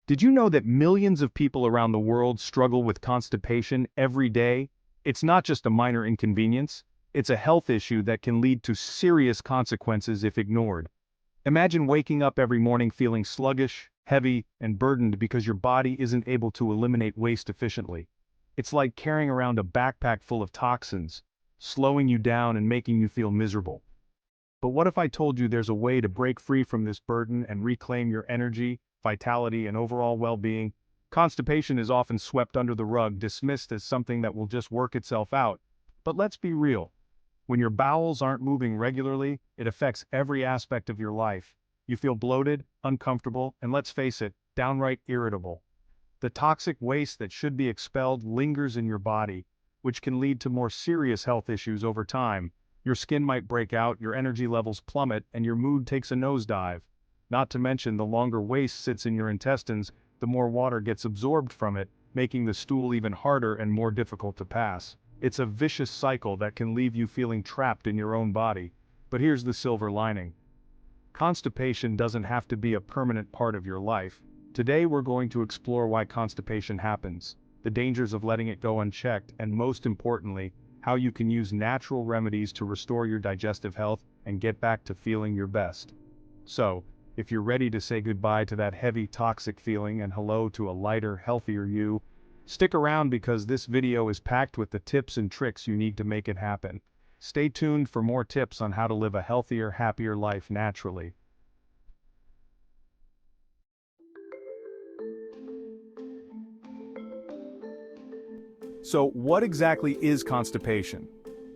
Did you know that millions of people around the world struggle with constipation every day? It's not just a minor inconvenience, it's a health issue that can lead to serious consequences if ignored. Imagine waking up every morning feeling sluggish, heavy, and burdened because your body isn't able to eliminate waste efficiently. It's like carrying around a backpack full of toxins, slowing you down and making you feel miserable. But what if I told you there's a way to break free from this burden and reclaim your energy, vitality, and overall well-being? Constipation is often swept under the rug, dismissed as something that will just work itself out. But let's be real. When your bowels aren't moving regularly, it affects every aspect of your life. You feel bloated, uncomfortable, and let's face it, downright irritable. The toxic waste that should be expelled lingers in your body, which can lead to more serious health issues over time. Your skin might break out, your energy levels plummet, and your mood takes a nosedive. Not to mention, the longer waste sits in your intestines, the more water gets absorbed from it, making the stool even harder and more difficult to pass. It's a vicious cycle that can leave you feeling trapped in your own body. But here's the silver lining. Constipation doesn't have to be a permanent part of your life. Today we're going to explore why constipation happens, the dangers of letting it go unchecked, and most importantly, how you can use natural remedies to restore your digestive health and get back to feeling your best. So, if you're ready to say goodbye to that heavy, toxic feeling and hello to a lighter, healthier you, stick around because this video is packed with the tips and tricks you need to make it happen. Stay tuned for more tips on how to live a healthier, happier life naturally. So, what exactly is constipation?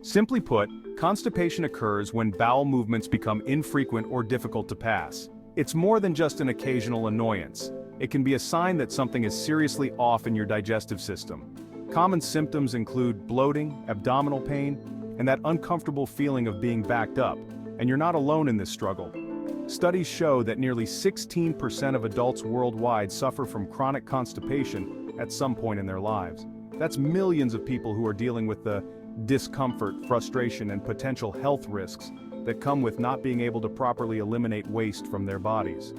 Simply put, constipation occurs when bowel movements become infrequent or difficult to pass. It's more than just an occasional annoyance. It can be a sign that something is seriously off in your digestive system. Common symptoms include bloating, abdominal pain, and that uncomfortable feeling of being backed up, and you're not alone in this struggle. Studies show that nearly 16% of adults worldwide suffer from chronic constipation at some point in their lives. That's millions of people who are dealing with the discomfort, frustration, and potential health risks that come with not being able to properly eliminate waste from their bodies.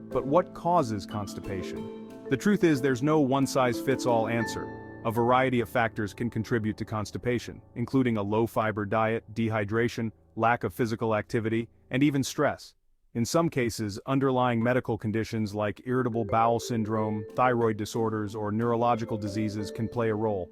But what causes constipation? The truth is, there's no one-size-fits-all answer. A variety of factors can contribute to constipation, including a low-fiber diet, dehydration, lack of physical activity, and even stress. In some cases, underlying medical conditions like irritable bowel syndrome, thyroid disorders, or neurological diseases can play a role.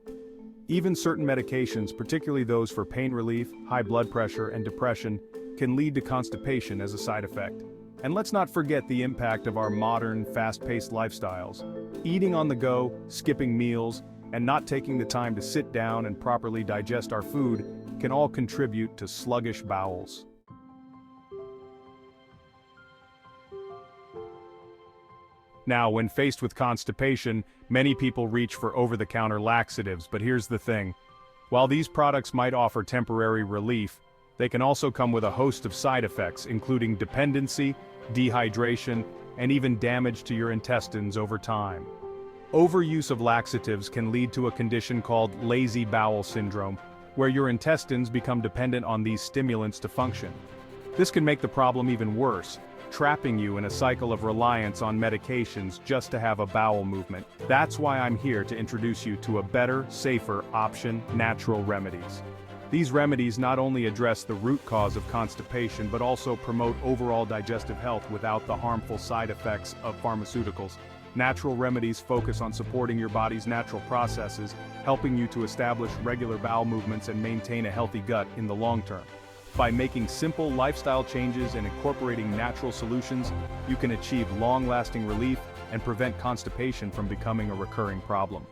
Even certain medications, particularly those for pain relief, high blood pressure, and depression, can lead to constipation as a side effect. And let's not forget the impact of our modern, fast-paced lifestyles. Eating on the go, skipping meals, and not taking the time to sit down and properly digest our food can all contribute to sluggish bowels. Now, when faced with constipation, many people reach for over-the-counter laxatives, but here's the thing. While these products might offer temporary relief, they can also come with a host of side effects, including dependency, dehydration, and even damage to your intestines over time. Overuse of laxatives can lead to a condition called lazy bowel syndrome, where your intestines become dependent on these stimulants to function. This can make the problem even worse, trapping you in a cycle of reliance on medications just to have a bowel movement. That's why I'm here to introduce you to a better, safer option: natural remedies. These remedies not only address the root cause of constipation but also promote overall digestive health without the harmful side effects of pharmaceuticals. Natural remedies focus on supporting your body's natural processes, helping you to establish regular bowel movements and maintain a healthy gut in the long term. By making simple lifestyle changes and incorporating natural solutions, you can achieve long-lasting relief and prevent constipation from becoming a recurring problem.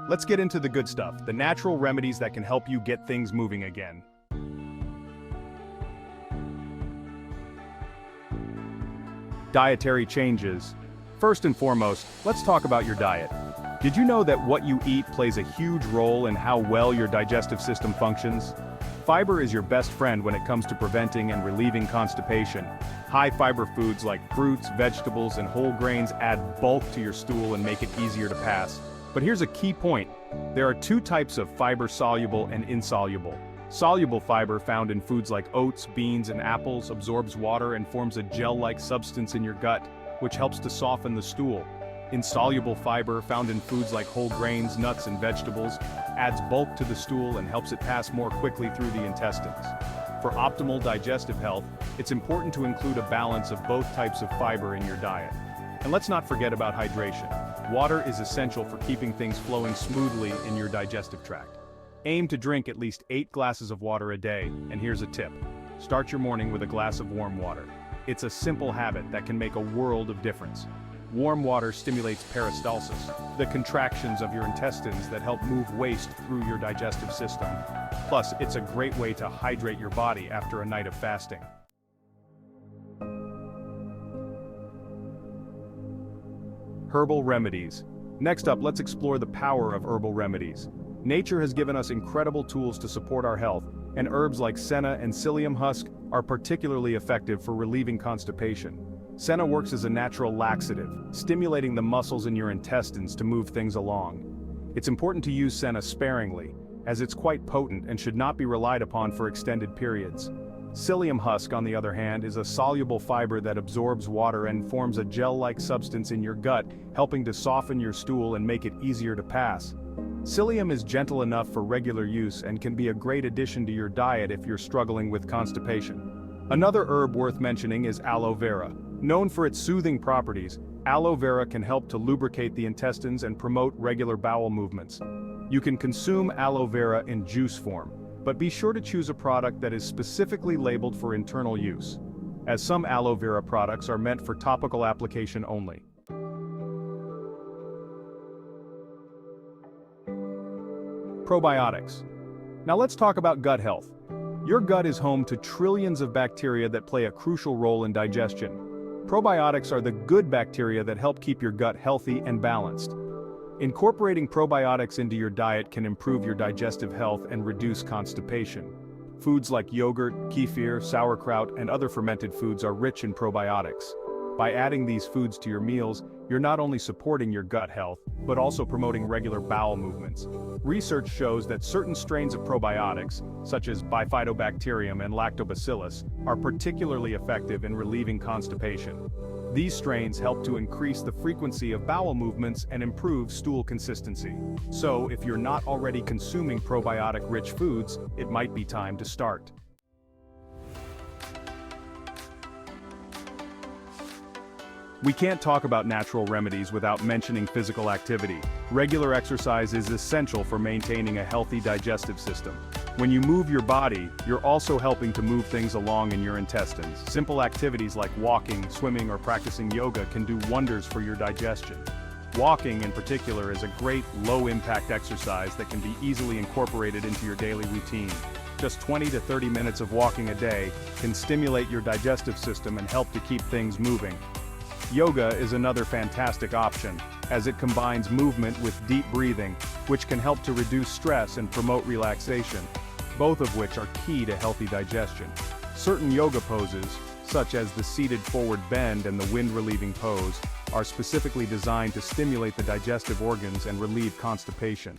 Let's get into the good stuff, the natural remedies that can help you get things moving again. Dietary changes. First and foremost, let's talk about your diet. Did you know that what you eat plays a huge role in how well your digestive system functions? Fiber is your best friend when it comes to preventing and relieving constipation. High-fiber foods like fruits, vegetables, and whole grains add bulk to your stool and make it easier to pass. But here's a key point. There are two types of fiber: soluble and insoluble. Soluble fiber found in foods like oats, beans, and apples absorbs water and forms a gel-like substance in your gut, which helps to soften the stool. Insoluble fiber found in foods like whole grains, nuts, and vegetables adds bulk to the stool and helps it pass more quickly through the intestines. For optimal digestive health, it's important to include a balance of both types of fiber in your diet. And let's not forget about hydration. Water is essential for keeping things flowing smoothly in your digestive tract. Aim to drink at least 8 glasses of water a day, and here's a tip. Start your morning with a glass of warm water. It's a simple habit that can make a world of difference. Warm water stimulates peristalsis, the contractions of your intestines that help move waste through your digestive system. Plus, it's a great way to hydrate your body after a night of fasting. Herbal remedies. Next up, let's explore the power of herbal remedies. Nature has given us incredible tools to support our health, and herbs like senna and psyllium husk are particularly effective for relieving constipation. Senna works as a natural laxative, stimulating the muscles in your intestines to move things along. It's important to use senna sparingly, as it's quite potent and should not be relied upon for extended periods. Psyllium husk, on the other hand, is a soluble fiber that absorbs water and forms a gel-like substance in your gut, helping to soften your stool and make it easier to pass. Psyllium is gentle enough for regular use and can be a great addition to your diet if you're struggling with constipation. Another herb worth mentioning is aloe vera. Known for its soothing properties, aloe vera can help to lubricate the intestines and promote regular bowel movements. You can consume aloe vera in juice form, but be sure to choose a product that is specifically labeled for internal use, as some aloe vera products are meant for topical application only. Probiotics. Now let's talk about gut health. Your gut is home to trillions of bacteria that play a crucial role in digestion. Probiotics are the good bacteria that help keep your gut healthy and balanced. Incorporating probiotics into your diet can improve your digestive health and reduce constipation. Foods like yogurt, kefir, sauerkraut, and other fermented foods are rich in probiotics. By adding these foods to your meals, you're not only supporting your gut health, but also promoting regular bowel movements. Research shows that certain strains of probiotics, such as Bifidobacterium and Lactobacillus, are particularly effective in relieving constipation. These strains help to increase the frequency of bowel movements and improve stool consistency. So, if you're not already consuming probiotic-rich foods, it might be time to start. We can't talk about natural remedies without mentioning physical activity. Regular exercise is essential for maintaining a healthy digestive system. When you move your body, you're also helping to move things along in your intestines. Simple activities like walking, swimming, or practicing yoga can do wonders for your digestion. Walking, in particular, is a great low-impact exercise that can be easily incorporated into your daily routine. Just 20 to 30 minutes of walking a day can stimulate your digestive system and help to keep things moving. Yoga is another fantastic option, as it combines movement with deep breathing, which can help to reduce stress and promote relaxation, both of which are key to healthy digestion. Certain yoga poses, such as the seated forward bend and the wind-relieving pose, are specifically designed to stimulate the digestive organs and relieve constipation.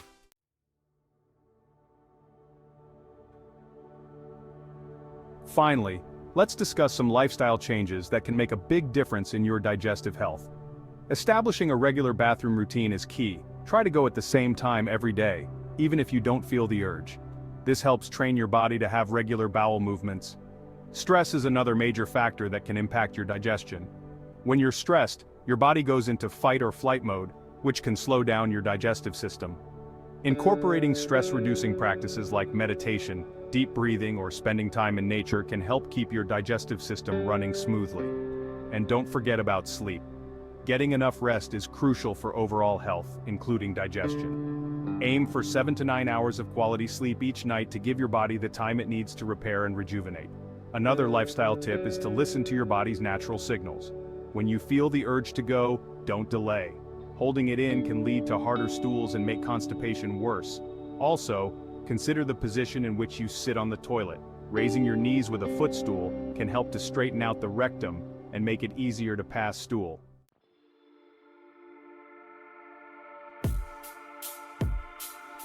Finally, let's discuss some lifestyle changes that can make a big difference in your digestive health. Establishing a regular bathroom routine is key. Try to go at the same time every day, even if you don't feel the urge. This helps train your body to have regular bowel movements. Stress is another major factor that can impact your digestion. When you're stressed, your body goes into fight or flight mode, which can slow down your digestive system. Incorporating stress-reducing practices like meditation, deep breathing, or spending time in nature can help keep your digestive system running smoothly. And don't forget about sleep. Getting enough rest is crucial for overall health, including digestion. Aim for 7 to 9 hours of quality sleep each night to give your body the time it needs to repair and rejuvenate. Another lifestyle tip is to listen to your body's natural signals. When you feel the urge to go, don't delay. Holding it in can lead to harder stools and make constipation worse. Also, consider the position in which you sit on the toilet. Raising your knees with a footstool can help to straighten out the rectum and make it easier to pass stool.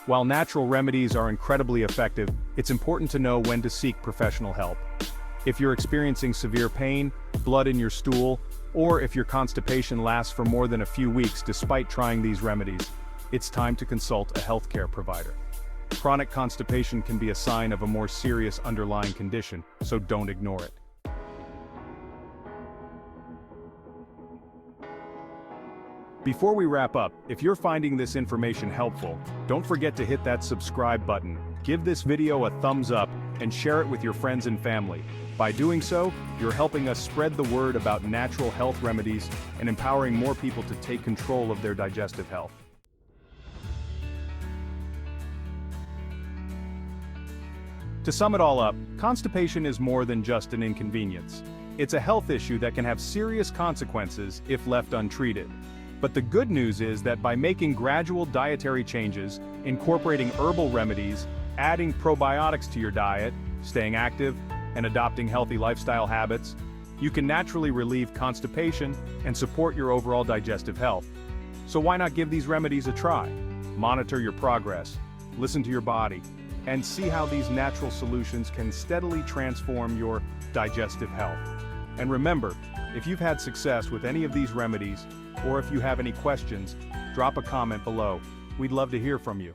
While natural remedies are incredibly effective, it's important to know when to seek professional help. If you're experiencing severe pain, blood in your stool, or if your constipation lasts for more than a few weeks despite trying these remedies, it's time to consult a healthcare provider. Chronic constipation can be a sign of a more serious underlying condition, so don't ignore it. Before we wrap up, if you're finding this information helpful, don't forget to hit that subscribe button, give this video a thumbs up, and share it with your friends and family. By doing so, you're helping us spread the word about natural health remedies and empowering more people to take control of their digestive health. To sum it all up, constipation is more than just an inconvenience. It's a health issue that can have serious consequences if left untreated. But the good news is that by making gradual dietary changes, incorporating herbal remedies, adding probiotics to your diet, staying active, and adopting healthy lifestyle habits, you can naturally relieve constipation and support your overall digestive health. So why not give these remedies a try? Monitor your progress, listen to your body, and see how these natural solutions can steadily transform your digestive health. And remember, if you've had success with any of these remedies, or if you have any questions, drop a comment below. We'd love to hear from you.